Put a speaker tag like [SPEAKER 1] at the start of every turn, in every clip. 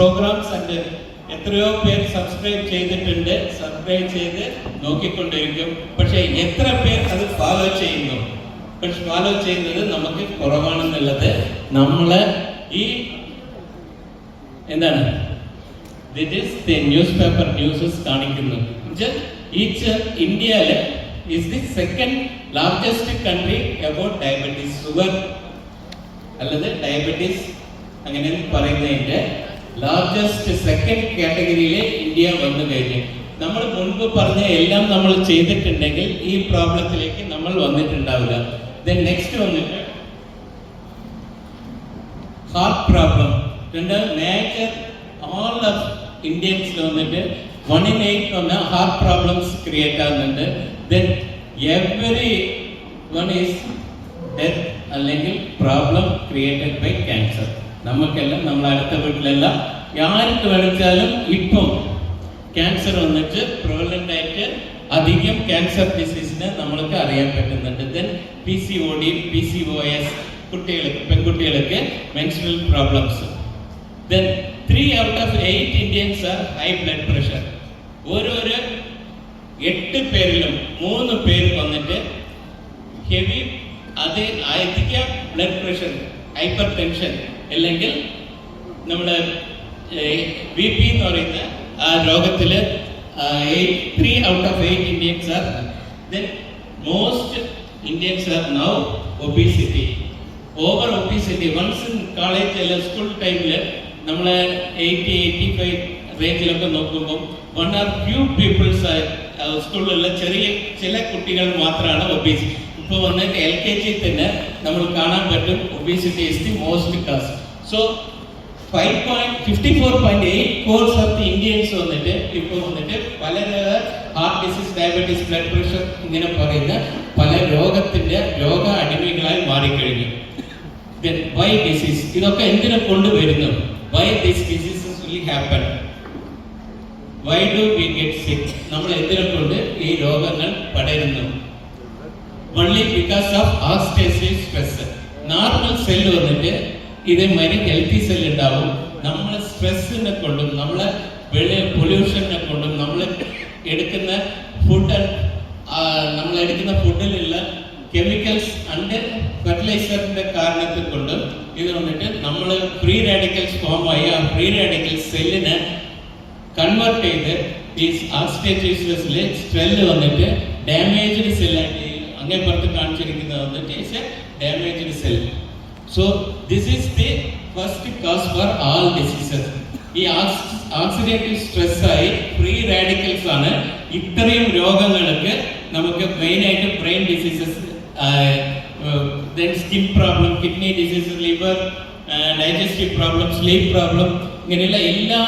[SPEAKER 1] Programmes ഉണ്ട്. എത്രയോ പേര് സബ്സ്ക്രൈബ് ചെയ്തിട്ടുണ്ട്, സബ്സ്ക്രൈബ് ചെയ്ത് നോക്കിക്കൊണ്ടിരിക്കും. പക്ഷെ എത്ര പേർ അത് ഫോളോ ചെയ്യുന്നു? പക്ഷെ ഫോളോ ചെയ്യുന്നത് നമുക്ക് കുറവാണെന്നുള്ളത് നമ്മള് ഈ എന്താണ് ന്യൂസ് പേപ്പർ ന്യൂസസ് കാണിക്കുന്നു. ഇന്ത്യയില് is the second largest country about diabetes, sugar அல்லது ഡയബറ്റീസ് അങ്ങനെ പറയുന്നതിന്റെ ലാർജസ്റ്റ് സെക്കൻഡ് കാറ്റഗറിയിലെ ഇന്ത്യ വന്നു കഴിഞ്ഞു. നമ്മൾ മുൻപ് പറഞ്ഞ എല്ലാം നമ്മൾ ചെയ്തിട്ടുണ്ടെങ്കിൽ ഈ പ്രോബ്ലത്തിലേക്ക് നമ്മൾ വന്നിട്ടുണ്ടാവില്ല. ദെൻ നെക്സ്റ്റ് വന്നിട്ട് heart problem. Major all of ഇന്ത്യൻസിൽ വന്നിട്ട് 1 in 8 വന്ന ഹാർട്ട് പ്രോബ്ലംസ് ക്രിയേറ്റ് ആകുന്നുണ്ട്. Then every one is death അല്ലെങ്കിൽ പ്രോബ്ലം ക്രിയേറ്റഡ് ബൈ ക്യാൻസർ. നമുക്കെല്ലാം നമ്മളെ അടുത്ത വീട്ടിലെല്ലാം ആർക്ക് വേണിച്ചാലും ഇപ്പം ക്യാൻസർ വന്നിട്ട് പ്രിവലന്റ് ആയിട്ട് അധികം ക്യാൻസർ ഡിസീസിനെ നമ്മൾക്ക് അറിയാൻ പറ്റുന്നുണ്ട്. ദെൻ PCOD, PCOS കുട്ടികൾക്ക്, പെൺകുട്ടികൾക്ക് menstrual problems. Then 3 out of 8 Indians are high blood pressure. ഓരോരോ 8 പേരിലും 3 പേര് വന്നിട്ട് ഹെവി അത് അധിക ബ്ലഡ് പ്രഷർ, ഹൈപ്പർ ടെൻഷൻ അല്ലെങ്കിൽ നമ്മുടെ BP എന്ന് പറയുന്ന ആ രോഗത്തിൽ 3 out of 8 Indians are. Then most Indians are now obesity. Over obesity. Once in college or school time നമ്മൾ 80-85 റേഞ്ചിലൊക്കെ നോക്കുമ്പോൾ 1 or few peoples സ്കൂളിലുള്ള ചെറിയ ചില കുട്ടികൾ മാത്രമാണ് ഒബീസിറ്റി. ഇപ്പോൾ വന്നിട്ട് LKG തന്നെ നമ്മൾ കാണാൻ പറ്റും obesity is the most cause. So 54.8 crores of the Indians വന്നിട്ട് ഇപ്പോൾ വന്നിട്ട് പല heart disease, diabetes, blood pressure ഇങ്ങനെ പറയുന്ന പല രോഗ അടിമകളായി മാറിക്കഴിഞ്ഞു. Then why disease? ഇതൊക്കെ എന്തിനെ കൊണ്ടുവരുന്നു? Why these diseases will happen? Why do we get sick? നമ്മൾ എന്തിനെ കൊണ്ട് ഈ രോഗങ്ങൾ പടരുന്നു? Only because of oxidative stress. Normal cell വന്നിട്ട് ഇതേമാതിരി ഹെൽത്തി സെൽ ഉണ്ടാവും. നമ്മൾ സ്ട്രെസ്സിനെ കൊണ്ടും നമ്മളെ പൊല്യൂഷനെ കൊണ്ടും നമ്മൾ എടുക്കുന്ന ഫുഡിലുള്ള കെമിക്കൽസ് ആൻഡ് ഫെർട്ടിലൈസറിന്റെ കാരണത്തിൽ കൊണ്ട് ഇത് വന്നിട്ട് നമ്മൾ ഫ്രീ റാഡിക്കൽസ് ഫോം ആയി ആ ഫ്രീ റാഡിക്കൽസ് സെല്ലിനെ കൺവേർട്ട് ചെയ്ത് ഈ ഓക്സിഡേറ്റീവ് സെല്ല് വന്നിട്ട് ഡാമേജ്ഡ് സെല്ലായിട്ട് അങ്ങേ പുറത്ത് കാണിച്ചിരിക്കുന്നത് വന്നിട്ട് is a damaged cell. So this is the first cause for all diseases. ഈ ഓക്സിഡേറ്റീവ് സ്ട്രെസ് ആയി ഫ്രീ റാഡിക്കൽസ് ആണ് ഇത്രയും രോഗങ്ങൾക്ക് നമുക്ക് മെയിനായിട്ട് brain diseases, skin problem, kidney disease, liver, digestive problem, sleep problem, ഇങ്ങനെയുള്ള എല്ലാ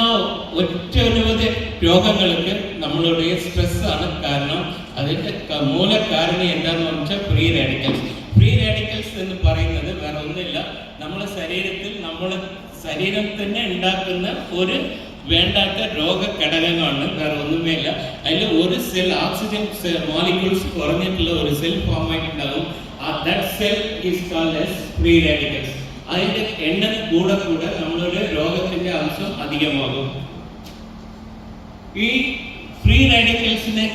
[SPEAKER 1] ഒറ്റനവധി രോഗങ്ങൾക്ക് നമ്മളുടെ സ്ട്രെസ് ആണ് കാരണം. അതിൻ്റെ മൂല കാരണം എന്താണെന്ന് വെച്ചാൽ ഫ്രീ റാഡിക്കൽസ്. ഫ്രീ റാഡിക്കൽസ് എന്ന് പറയുന്നത് വേറെ ഒന്നുമില്ല, നമ്മുടെ ശരീരം തന്നെ ഉണ്ടാക്കുന്ന ഒരു വേണ്ടാത്ത രോഗഘടകമാണ്, വേറെ ഒന്നുമേ ഇല്ല. അതിൽ ഒരു സെൽ ഓക്സിജൻ മോളിക്യൂൾസ് കുറഞ്ഞിട്ടുള്ള ഒരു സെൽ ഫോം ആയിട്ടുണ്ടാകും. That cell is called as free radicals. അതിന്റെ എണ്ണം കൂടെ നമ്മളുടെ രോഗത്തിന്റെ അംശം അധികമാകും. ഈ ഫ്രീ റാഡിക്കൽസിനെ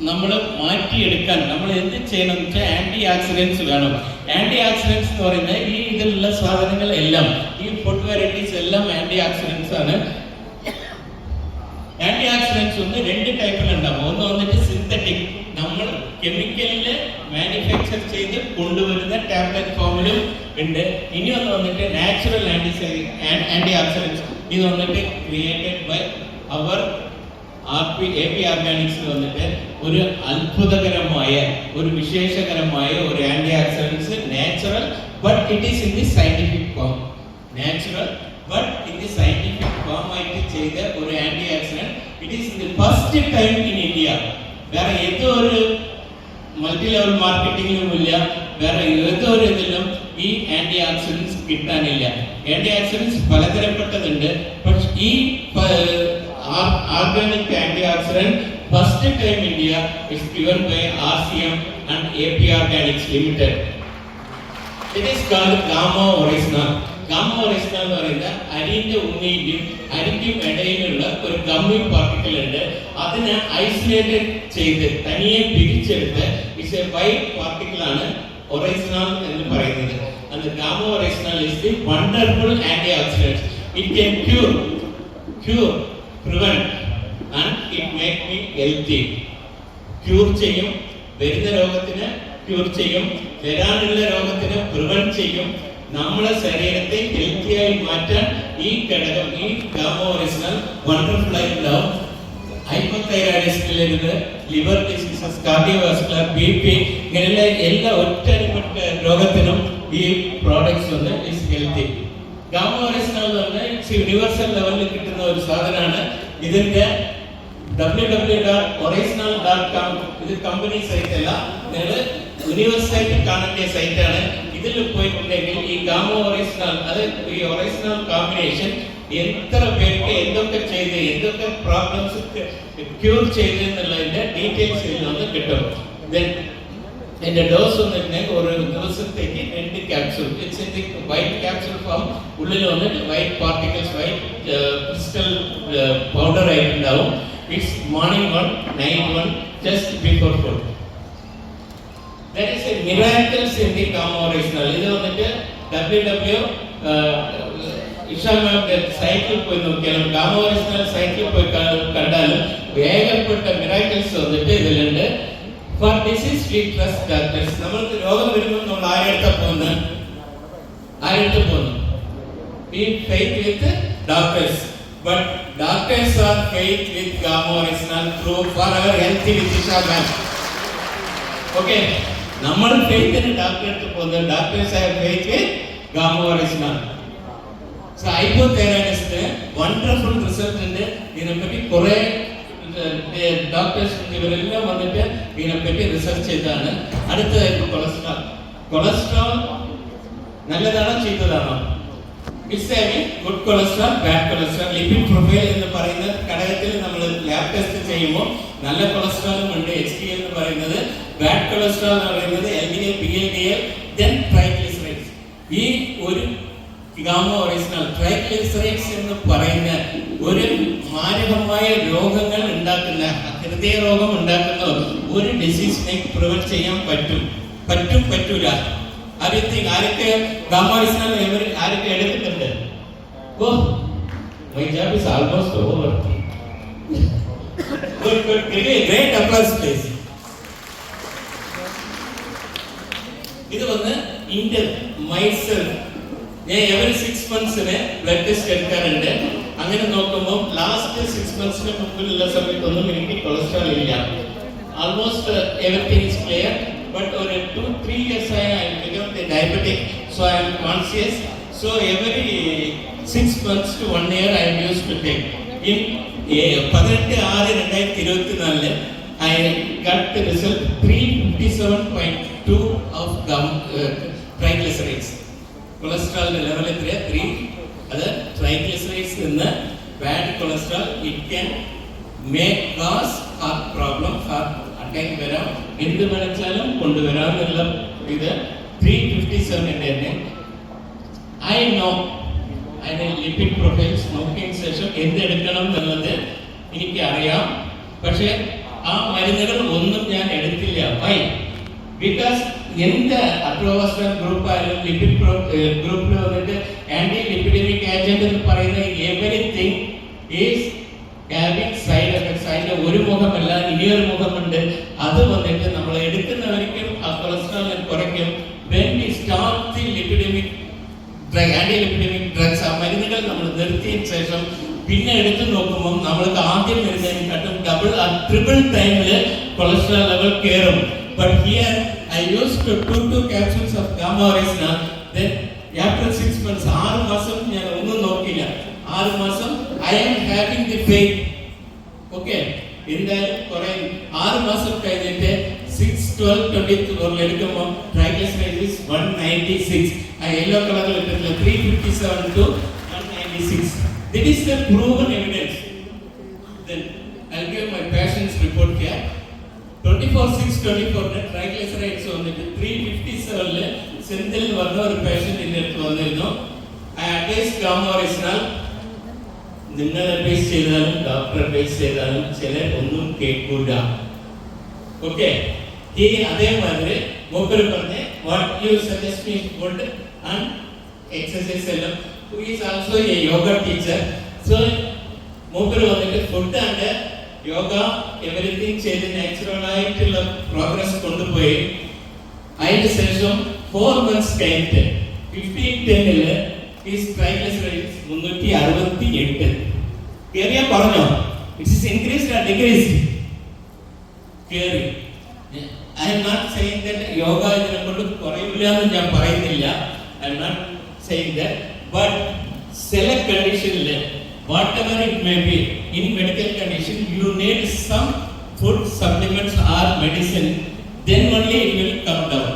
[SPEAKER 1] നമ്മൾ മാറ്റിയെടുക്കാൻ നമ്മൾ എന്ത് ചെയ്യണം എന്ന് വെച്ചാൽ ആന്റി ഓക്സിഡൻസ് വേണം. ആന്റി ഓക്സിഡൻസ് എന്ന് പറയുന്നത് ഈ ഇതിലുള്ള സാധനങ്ങൾ എല്ലാം, ഈ ഫുഡ് വെറൈറ്റീസ് എല്ലാം ആന്റി ഓക്സിഡൻസ് ആണ്. ആന്റി ഓക്സിഡൻസ് ഒന്ന് 2 ടൈപ്പിലുണ്ടാവും. ഒന്ന് വന്നിട്ട് സിന്തറ്റിക്, നമ്മൾ കെമിക്കലില് മാനുഫാക്ചർ ചെയ്ത് കൊണ്ടുവരുന്ന ടാബ്ലറ്റ് ഫോമിലും ഉണ്ട്. ഇനി ഒന്ന് വന്നിട്ട് നാച്ചുറൽ ആന്റി ഓക്സിഡൻസ്. ഇത് വന്നിട്ട് ക്രിയേറ്റഡ് ബൈ അവർ AP ഓർഗാനിക്സിൽ വന്നിട്ട് ഒരു അത്ഭുതകരമായ ഒരു വിശേഷകരമായ ഒരു antioxidants, natural but it is in the scientific form. Natural but in the scientific form ആയിട്ട് ചെയ്ത ഒരു antioxidant. It is the first time in India. വേറെ ഏതൊരു മൾട്ടി ലെവൽ മാർക്കറ്റിംഗിലും ഇല്ല, വേറെ ഏതൊരു ഇതിലും ഈ ആന്റി ഓക്സിഡൻസ് കിട്ടാനില്ല. ആന്റി ഓക്സിഡൻസ് പലതരപ്പെട്ടതുണ്ട്, പക്ഷെ ഈ organic antioxidant first time India is given by RCM and AP Organics Limited. It is called Gamma Oryzna. Gamma original എന്ന് പറയുന്ന അരിന്റെ ഉണ്ണിയിലും അരിക്കും ഇടയിലുള്ള ഒരു ഗമ്മി പാർട്ടിക്കിൾ ഉണ്ട്. അതിനെ ഐസൊലേറ്റഡ് ചെയ്ത് തനിയെ പിരിച്ചെടുത്ത് ഇസ് എ വൈറ്റ് പാർട്ടിക്കിൾ ആണ് ഒറിജിനൽ എന്ന് പറയുന്നത്. And the gamma original is the wonderful antioxidant. It can cure, prevent, and it make me healthy. Cure ചെയ്യും, വരുന്ന രോഗത്തിന് ക്യൂർ ചെയ്യും, വരാനുള്ള രോഗത്തിന് പ്രിവെന്റ് ചെയ്യും. നമ്മളെ ശരീരത്തെ ഹെൽത്തി ആയി മാറ്റാൻ ഈ ഘടകം, ഈ ഗാമ ഒറിജിനൽ വണ്ടർഫുൾ ആയിട്ടുണ്ടാവും. ഹൈപ്പോതൈറോയിഡിസത്തിലിരുന്ന് ലിവർ ഡിസീസസ്, കാർഡിയോവാസ്കുലർ, BP ഇങ്ങനെയുള്ള എല്ലാ ഒറ്റപ്പെട്ട രോഗത്തിനും ഈ പ്രോഡക്ട്സ് വന്ന് ഇസ് ഹെൽത്തി. ഗാമ ഒറിജിനൽ എന്ന് പറഞ്ഞാൽ യൂണിവേഴ്സൽ ലെവലിൽ കിട്ടുന്ന ഒരു സാധനമാണ്. ഇതിന്റെ www.original.com ഇത് കമ്പനി സൈറ്റ് അല്ല, നിങ്ങൾ യൂണിവേഴ്സായിട്ട് കാണേണ്ട സൈറ്റാണ്. ഇതിൽ പോയിട്ടുണ്ടെങ്കിൽ ഈ ഗാമ ഒറിജിനൽ, അത് ഈ ഒറിജിനൽ കോമ്പിനേഷൻ എത്ര പേർക്ക് എന്തൊക്കെ ചെയ്ത് എന്തൊക്കെ പ്രോബ്ലംസ് ക്യൂർ ചെയ്ത് എന്നുള്ളതിന്റെ ഡീറ്റെയിൽസ് ഇതിൽ നിന്ന് കിട്ടും. എന്റെ ഡോസ് വന്നിട്ടുണ്ടെങ്കിൽ ഒരു ദിവസത്തേക്ക് 2 capsule. It's in the white capsule form. ഉള്ളിൽ വന്നിട്ട് white particles, white crystal powder ആയിട്ടുണ്ടാവും. It's morning 1, night 1, just before food. There is a miracles in the gamma original. ഇത് വന്നിട്ട് ഇഷാമിന്റെ സൈറ്റിൽ പോയി നോക്കിയാലും ഗാമ ഒറിജിനൽ സൈറ്റിൽ പോയി കണ്ടാലും വേഗപ്പെട്ട മിറാക്കിൾസ് വന്നിട്ട് ഇതിലുണ്ട്. Four disease V trust doctors. നമ്മൾക്ക് രോഗം വരുമ്പോൾ നമ്മൾ ആരെടുത്താ പോകുന്നത്? We faith with doctors, but doctors are faith with gamma original through for our healthy with Isha ma'am. Okay, നമ്മൾ ഫെയ്ത്തിന് ഡോക്ടറെ അടുത്ത് പോകുന്നത്, doctors have faith with Gamma Original. So ഹൈപ്പോതൈറോയിഡിസത്തിന് വണ്ടർഫുൾ റിസൾട്ട് ഉണ്ട്. ഇതിനെപ്പറ്റി കുറെ ഡോക്ടേഴ്സ് ഇവരെല്ലാം വന്നിട്ട് ഇതിനെപ്പറ്റി റിസർച്ച് ചെയ്തതാണ്. അടുത്തതായിട്ട് കൊളസ്ട്രോൾ നല്ലതാണോ ചീത്തതാണോ? Good cholesterol, bad cholesterol. Lipid profile എന്ന് പറയുന്ന ഘടകത്തിൽ നമ്മൾ ലാബ് ടെസ്റ്റ് ചെയ്യുമ്പോൾ നല്ല കൊളസ്ട്രോളും ഉണ്ട്, HDL എന്ന് പറയുന്നത്. ബാഡ് കൊളസ്ട്രോൾ എന്ന് പറയുന്നത് LDL, PLDL, then ട്രൈഗ്ലിസറൈഡ്സ്. ഈ ഒരു ഗാമ ഒറിജിനൽ ട്രൈഗ്ലിസറൈഡ്സ് എന്ന് പറയുന്ന ഒരു മാരകമായ രോഗങ്ങൾ ഉണ്ടാക്കുന്ന, ഹൃദയ രോഗം ഉണ്ടാക്കുന്ന ഒരു ഡിസീസിനെ പ്രിവെന്റ് ചെയ്യാൻ പറ്റൂല. അറിയത്തില്ല ആരൊക്കെ ഗാമ ഒറിജിനൽ ആരൊക്കെ എടുത്തിട്ടുണ്ട്? ഓ, my job is almost over. Good. Great applause please. ഇത് വന്ന് ഇന്റർ മൈസെൽഫ് ഞാൻ എവറി 6 monthsന് ബ്ലഡ് ടെസ്റ്റ് എടുക്കാറുണ്ട്. അങ്ങനെ നോക്കുമ്പോൾ ലാസ്റ്റ് 6 monthsന് മുമ്പിലുള്ള സമയത്തൊന്നും എനിക്ക് കൊളസ്ട്രോൾ ഇല്ല. Almost everything is clear. But ഒരു 2-3 years I became diabetic, so I am conscious. So every 6 months to 1 year I used to take. In 18/6/2024 I got the result 357.2 of triglycerides. കൊളസ്ട്രോളിന്റെ level എത്രയാ? 3. അത് triglycerides നിന്ന് bad cholesterol, it can make cause heart problem, heart attack വരാം, എന്ത് വേണമെച്ചാലും കൊണ്ടുവരാമെന്നുള്ള ഇത് 357 തന്നെ. ഐ നോ അതിന്റെ ലിപിഡ് പ്രൊഫൈൽസ് നോക്കിയതിന് ശേഷം എന്തെടുക്കണം എന്നുള്ളത് എനിക്ക് അറിയാം. പക്ഷെ ആ മരുന്നുകൾ ഒന്നും ഞാൻ എടുത്തില്ല. വൈ? ബിക്കോസ് എന്ത് അട്രോവാസ്കുലർ ഗ്രൂപ്പ് ആയാലും ലിപിഡ് ഗ്രൂപ്പിൽ വന്നിട്ട് ആന്റി ലിപിഡമിക് ഏജന്റ് എന്ന് പറയുന്ന everything is having side effects. അതിന്റെ ഒരു മുഖമല്ല, ഇനിയൊരു മുഖമുണ്ട്. അത് വന്നിട്ട് നമ്മൾ എടുക്കുന്നവർക്കും ആ കൊളസ്ട്രോൾ കുറയ്ക്കും. when we start the lipidemic drug, anti-lipidemic drugs, ആ മരുന്നുകൾ നമ്മൾ നിർത്തിയതിന് ശേഷം പിന്നെ എടുത്തു നോക്കുമ്പോൾ നമ്മൾക്ക് ആദ്യം വരുന്നതിനെക്കാട്ടും ഡബിൾ ട്രിപ്പിൾ ടൈമിൽ കൊളസ്ട്രോൾ ലെവൽ കയറും. But here I used 2 capsules of gamma original. Then after 6 months, 6 മാസം ഞാൻ ഒന്നും നോക്കില്ല. 6 മാസം I am having the faith. Okay, എന്തായാലും കുറെ 6 മാസം കഴിഞ്ഞിട്ട് 6/12/24 എടുക്കുമ്പോൾ triglycerides 196. ആ യെല്ലോ കളറിൽ ഇട്ടിട്ടുള്ള 357 to 196. That is the proven evidence. Then I'll give my patient's report here. 24/6/24 triglycerides വന്നിട്ട് 357 സെന്തിൽ വന്ന ഒരു പേഷ്യന്റ് എൻ്റെ അടുത്ത് വന്നിരുന്നു. അഡ്വൈസ് ഗാമ ഒറിജിനൽ നിങ്ങൾ അഡ്വൈസ് ചെയ്താലും ഡോക്ടർ അഡ്വൈസ് ചെയ്താലും ചിലർ ഒന്നും കേൾക്കൂല. ഓക്കെ, ഈ അതേമാതിരി മൂപ്പര് പറഞ്ഞ് what you suggest me food and exercise എല്ലാം. Who is also a yoga teacher. So മൂപ്പര് വന്നിട്ട് ഫുഡ് ആൻഡ് യോഗ എവറിത്തിങ് ചെയ്ത് നാച്ചുറൽ ആയിട്ടുള്ള പ്രോഗ്രസ് കൊണ്ടുപോയി. അതിന് ശേഷം 4 months കഴിഞ്ഞിട്ട് 1510 ഹിസ് ട്രൈഗ്ലിസറൈഡ്സ് 368 കേറിയാ പറഞ്ഞോ. It is increased and decreased. കേറി. I'm not saying that yoga ഇതിനെ കൊണ്ട് കുറയില്ല എന്ന് ഞാൻ പറയുന്നില്ല. I'm not saying that. But ചില കണ്ടീഷനിൽ whatever it may be, in medical condition you need some food supplements or medicine, then only it will come down.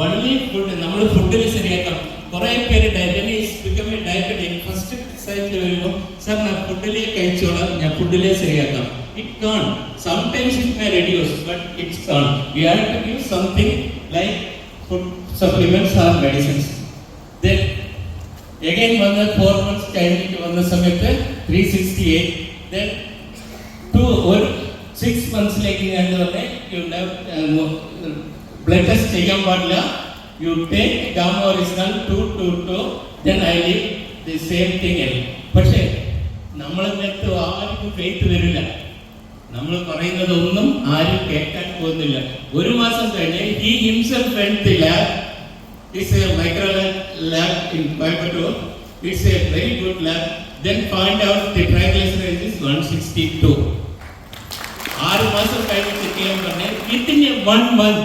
[SPEAKER 1] Only food, നമ്മൾ ഫുഡിൽ ശരിയാക്കാം. കുറേ പേര് diabetes become a diabetic first സൈറ്റിൽ വരുമ്പോൾ sir ഞാൻ ഫുഡിലേ കഴിച്ചോളാം, ഞാൻ ഫുഡിലേ ശരിയാക്കാം. It can't. Sometimes it may reduce, but it can't. We have to give something like food supplements or medicines. Then again വന്ന് 4 months കഴിഞ്ഞിട്ട് വന്ന സമയത്ത് 368. then 6 monthsലേക്ക് ഞാൻ പറഞ്ഞേ ബ്ലഡ് ടെസ്റ്റ് ചെയ്യാൻ പാടില്ല. You take gamma original 222, then I leave the same thing. പക്ഷേ നമ്മളിനകത്ത് ആർക്കും ഫെയ്ത്ത് വരില്ല. നമ്മൾ പറയുന്നതൊന്നും ആരും കേൾക്കാൻ പോകുന്നില്ല. 1 മാസം കഴിഞ്ഞ് he himself went to lab. It's a micro lab in Coimbatore. It's a very good lab. Then find out the triglycerides is 162. 6 മാസം കഴിഞ്ഞ് ചെക്ക് ചെയ്യാൻ പറഞ്ഞ് within 1 month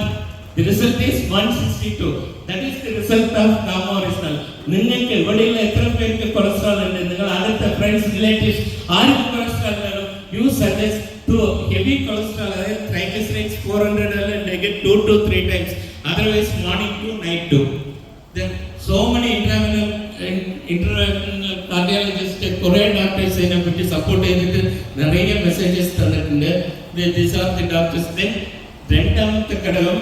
[SPEAKER 1] the result is 162. That is the result of gamma original. നിങ്ങൾക്ക് ഇവിടെയുള്ള എത്ര പേർക്ക് കൊളസ്ട്രോൾ ഉണ്ട്, നിങ്ങൾ അടുത്ത ഫ്രണ്ട്സ് റിലേറ്റീവ്സ് ആർക്ക് കൊളസ്ട്രോൾ വേണം, you suggest to heavy cholesterol, അതായത് triglycerides 400 take 2 to 3 times, otherwise morning to night to. Then so many interventional cardiologists കുറേ ഡോക്ടേഴ്സ് ഇതിനെ പറ്റി സപ്പോർട്ട് ചെയ്തിട്ട് നിറയെ മെസ്സേജസ് തന്നിട്ടുണ്ട്. These are the doctors. Then രണ്ടാമത്തെ ഘടകം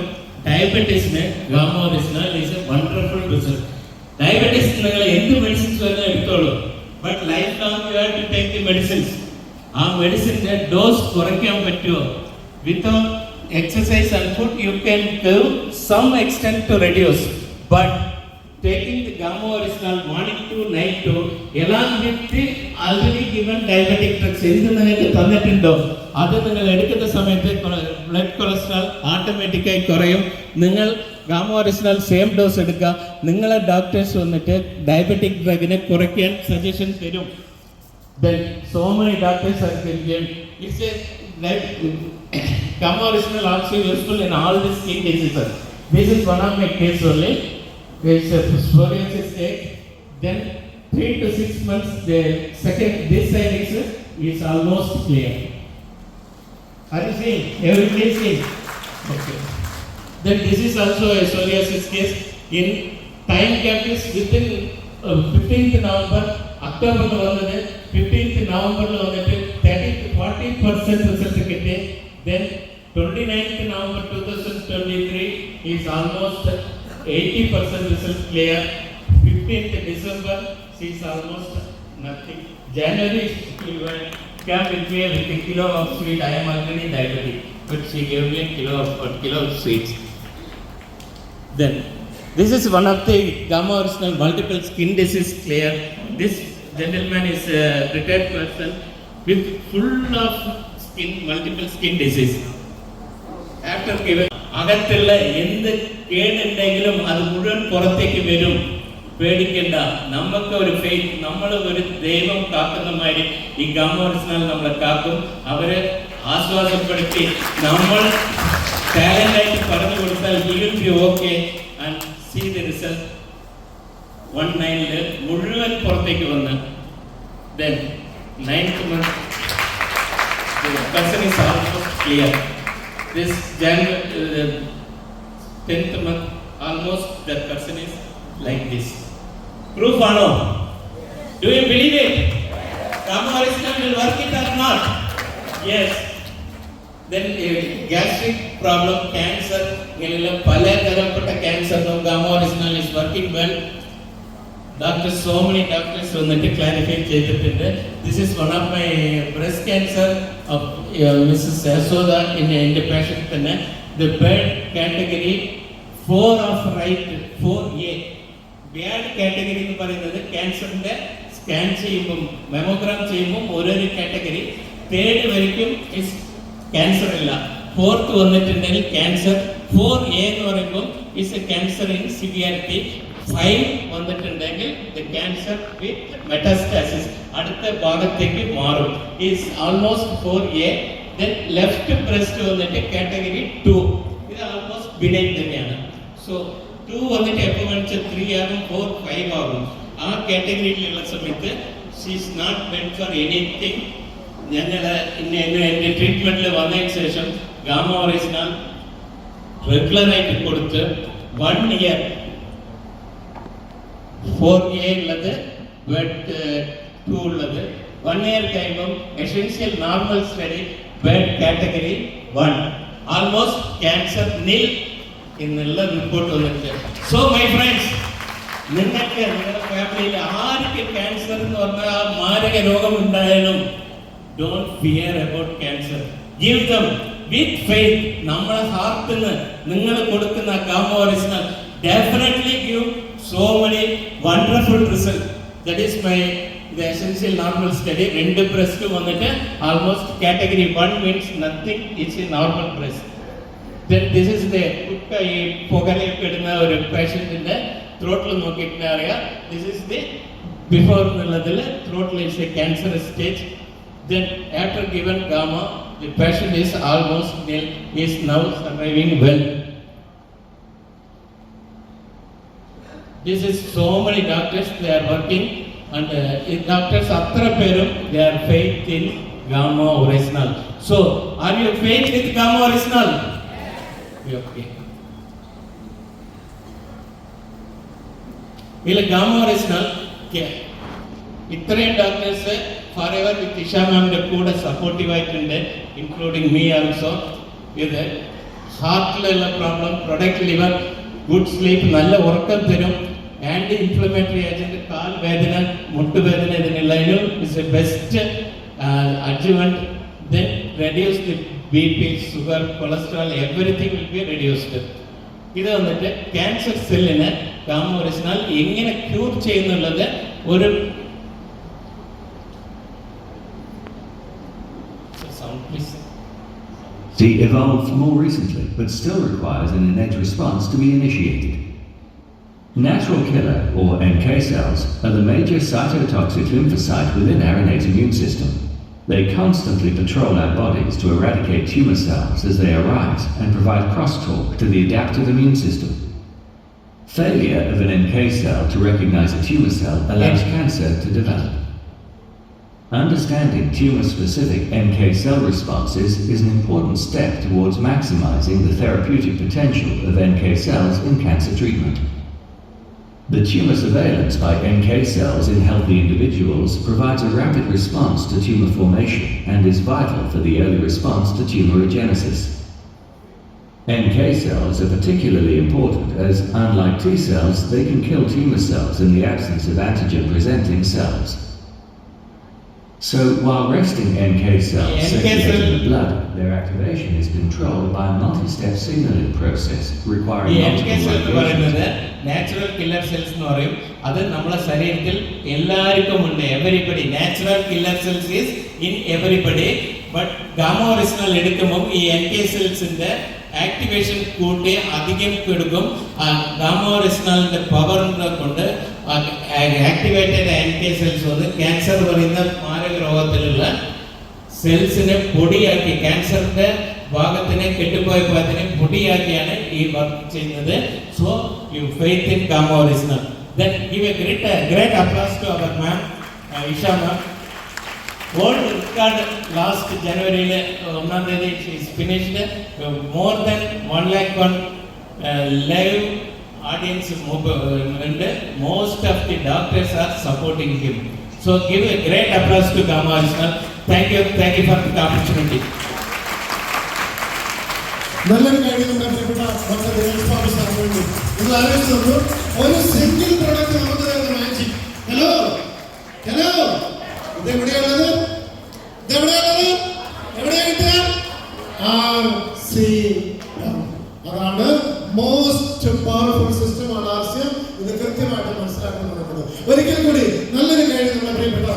[SPEAKER 1] ഡയബറ്റീസിന് Gamma Original is a wonderful result. Diabetes നിങ്ങൾ എന്ത് മെഡിസിൻസ് വേണമെങ്കിലും എടുത്തോളൂ, but life long you have to take the medicines. ആ മെഡിസിൻ്റെ ഡോസ് കുറയ്ക്കാൻ പറ്റുമോ? Without exercise and food you can give some extent to reduce, but taking the gamma original morning to night to along with the already given diabetic drugs എന്ത് നിങ്ങൾക്ക് തന്നിട്ടുണ്ടോ അത് നിങ്ങൾ എടുക്കുന്ന സമയത്ത് ബ്ലഡ് കൊളസ്ട്രോൾ ഓട്ടോമാറ്റിക്കായി കുറയും. നിങ്ങൾ ഗാമ ഒറിജിനൽ സെയിം ഡോസ് എടുക്കുക. നിങ്ങളെ ഡോക്ടേഴ്സ് വന്നിട്ട് ഡയബറ്റിക് ഡ്രഗിനെ കുറയ്ക്കാൻ സജഷൻ തരും. Then so many doctors are given. It's a Gamma original also useful in all the skin diseases. This is one of my case only. It's a psoriasis case. Then 3 to 6 months, the second this side is almost clear. Are you seeing? Everybody seeing? Okay. Then this is also a psoriasis case. In time gap is within 15th November, October lo vandade 15th November lo vandade 30-40% result kitte. Then 29th November 2023 is almost 80% result clear. 15th December she is almost nothing. January she came with me with a kilo of sweet. I am already diabetic, but she gave me a kilo of sweets. Then this is one of the gamma original multiple skin disease clear. This gentleman is a retired person with full of multiple skin disease. After given അകത്തുള്ള എന്ത് കേടുണ്ടെങ്കിലും അത് മുഴുവൻ പുറത്തേക്ക് വരും. പേടിക്കണ്ട. നമുക്ക് ഒരു faith, നമ്മൾ ഒരു ദൈവം കാക്കുന്ന മാതിരി ഈ ഗാമ ഒറിജിനൽ നമ്മളെ കാക്കും. അവരെ ആശ്വാസപ്പെടുത്തി നമ്മൾ ടാലൻ്റായിട്ട് പറഞ്ഞു കൊടുത്താൽ he will be okay and see the result. 19 മുഴുവൻ പുറത്തേക്ക് വന്ന് then 9th month the person is almost clear. This January 10th month almost the person is like this. Proof or no? Do you believe it? Gamma original will work it or not? Yes. Then gastric problem, cancer, pala tharapata cancer, no gamma original is working well. doctors, so many doctors വന്നിട്ട് clarify ചെയ്തിട്ടുണ്ട്. This is one of my breast cancer of Mrs. Yasoda in the patient തന്നെ. The bed category 4 of right 4A. Bad category എന്ന് പറയുന്നത് ക്യാൻസറിന്റെ scan ചെയ്യുമ്പോൾ മെമോഗ്രാം ചെയ്യുമ്പോൾ ഓരോരു category. Third വரைക്കും cancer ഇല്ല. ഫോർത്ത് വന്നിട്ടുണ്ടെങ്കിൽ ക്യാൻസർ. 4A എന്ന് പറയുമ്പോൾ is A cancer in severity. 5 വന്നിട്ടുണ്ടെങ്കിൽ ദ ക്യാൻസർ വിത്ത് മെറ്റാസ്റ്റാസിസ് അടുത്ത ഭാഗത്തേക്ക് മാറും. Is almost 4A. Then left breast വന്നിട്ട് കാറ്റഗറി 2. ഇത് ആൾമോസ്റ്റ് ബിനൈൻ തന്നെയാണ്. സോ 2 വന്നിട്ട് എപ്പോൾ വേണിച്ചാൽ 3 ആകും, 4, 5 ആകും. ആ കാറ്റഗറിയിലുള്ള സമയത്ത് she is not went for anything. ഞങ്ങൾ എൻ്റെ ട്രീറ്റ്മെൻറ്റിൽ വന്നതിന് ശേഷം ഗാമ ഓറിജിനൽ റെഗുലറായിട്ട് കൊടുത്ത് 1 ഇയർ 4A ഉള്ളത്, ബെഡ് 2 ഉള്ളത്. 1 ഇയർ കഴിയുമ്പം essential normal study bed category 1. Almost cancer നിൽ എന്നുള്ള റിപ്പോർട്ട് വന്നിട്ട്. സോ മൈ ഫ്രണ്ട്സ്, നിങ്ങൾക്ക് നിങ്ങളുടെ ഫാമിലിയിൽ ആർക്ക് ക്യാൻസർ എന്ന് പറഞ്ഞാൽ ആ മാരക രോഗം ഉണ്ടായാലും don't fear about cancer. Give them with faith. നമ്മുടെ ഹാർട്ടിൽ നിന്ന് നിങ്ങൾ കൊടുക്കുന്ന gamma original definitely give so many wonderful results. That is my the essential normal study. 2 breast വന്നിട്ട് almost category 1 means nothing, it's a normal breast. Then this is the ഈ പുകയിലൊക്കെ ഇടുന്ന ഒരു പേഷ്യന്റിന്റെ throttle നോക്കിയിട്ട് അറിയാം. This is the before എന്നുള്ളതിൽ throttle is a cancerous stage. Then after given gamma, the patient is almost nil, is now surviving well. This is so many doctors, they are working, and doctors athra perum they are faith in gamma original. So are you faith with gamma original? Yes. Okay. Ila gamma original ഇത്രയും doctors forever with Isha മാമിന്റെ കൂടെ supportive ആയിട്ടുണ്ട്, including me also. ഇത് ഹാർട്ടിലുള്ള problem, product liver, good sleep, നല്ല ഉറക്കം തരും. Anti inflammatory agent, കാൽ വേദന, മുട്ടുവേദന ഇതിനുള്ളതിനും is a best adjuvant. Then reduce the BP, sugar, cholesterol, everything will be reduced. ഇത് വന്നിട്ട് ക്യാൻസർ സെല്ലിന് ഗാമ ഒറിജിനൽ എങ്ങനെ ക്യൂർ ചെയ്യുന്നുള്ളത് ഒരു
[SPEAKER 2] She evolved more recently, but still requires an innate response to be initiated. Natural killer, or NK cells, are the major cytotoxic lymphocyte within our innate immune system. They constantly patrol our bodies to eradicate tumor cells as they arise and provide crosstalk to the adaptive immune system. Failure of an NK cell to recognize a tumor cell allows cancer to develop. Understanding tumor-specific NK cell responses is an important step towards maximizing the therapeutic potential of NK cells in cancer treatment. The tumor surveillance by NK cells in healthy individuals provides a rapid response to tumor formation and is vital for the early response to tumorigenesis. NK cells are particularly important as, unlike T cells, they can kill tumor cells in the absence of antigen-presenting cells. So, while resting NK cells circulate in the blood, their activation is controlled by a multi-step signaling process requiring multiple locations.
[SPEAKER 1] Natural killer cells എന്ന് പറയും. അത് നമ്മുടെ ശരീരത്തിൽ എല്ലാവർക്കും ഉണ്ട്. Everybody natural killer cells is in everybody. But gamma original എടുക്കുമ്പോൾ ഈ NK സെൽസിന്റെ activation കൂട്ടി അധികം കൊടുക്കും. ഗാമ ഒറിജിനലിന്റെ പവറിനെ കൊണ്ട് ആക്ടിവേറ്റഡ് NK സെൽസ് വന്ന് ക്യാൻസർ പറയുന്ന മാരക രോഗത്തിലുള്ള സെൽസിനെ പൊടിയാക്കി, ക്യാൻസറിന്റെ ഭാഗത്തിനെ കെട്ടുപോയ ഭാഗത്തിനെ പൊടിയാക്കിയാണ് ഈ വർക്ക് ചെയ്യുന്നത്. So you faith in gamma original. Then give a great applause to our ma'am Isha ma'am. World record last ജനുവരിയിൽ 1-ാം തീയതി is finished. More than 1 lakh live audience and most of the doctors are supporting him. So give a great applause to Gamma Original. Thank you for the opportunity.
[SPEAKER 3] നല്ലൊരു കാര്യം നമ്മുടെ പ്രിയപ്പെട്ട doctor Dinesh Babu സാറിന് വേണ്ടി ഇത് ആലോചിച്ചു. ഒരു സിംഗിൾ പ്രോഡക്റ്റ് നമുക്ക് മാച്ച് ഹലോ ഹലോ, ഇതെവിടെയുള്ളത്? ഇതെവിടെയുള്ളത്? എവിടെയാ കിട്ടുക? RCM. അതാണ് മോസ്റ്റ് പവർഫുൾ സിസ്റ്റം ആണ് RCM. ഇത് കൃത്യമായിട്ട് മനസ്സിലാക്കുന്നത്. ഒരിക്കൽ കൂടി നല്ലൊരു കാര്യം നമ്മുടെ പ്രിയപ്പെട്ട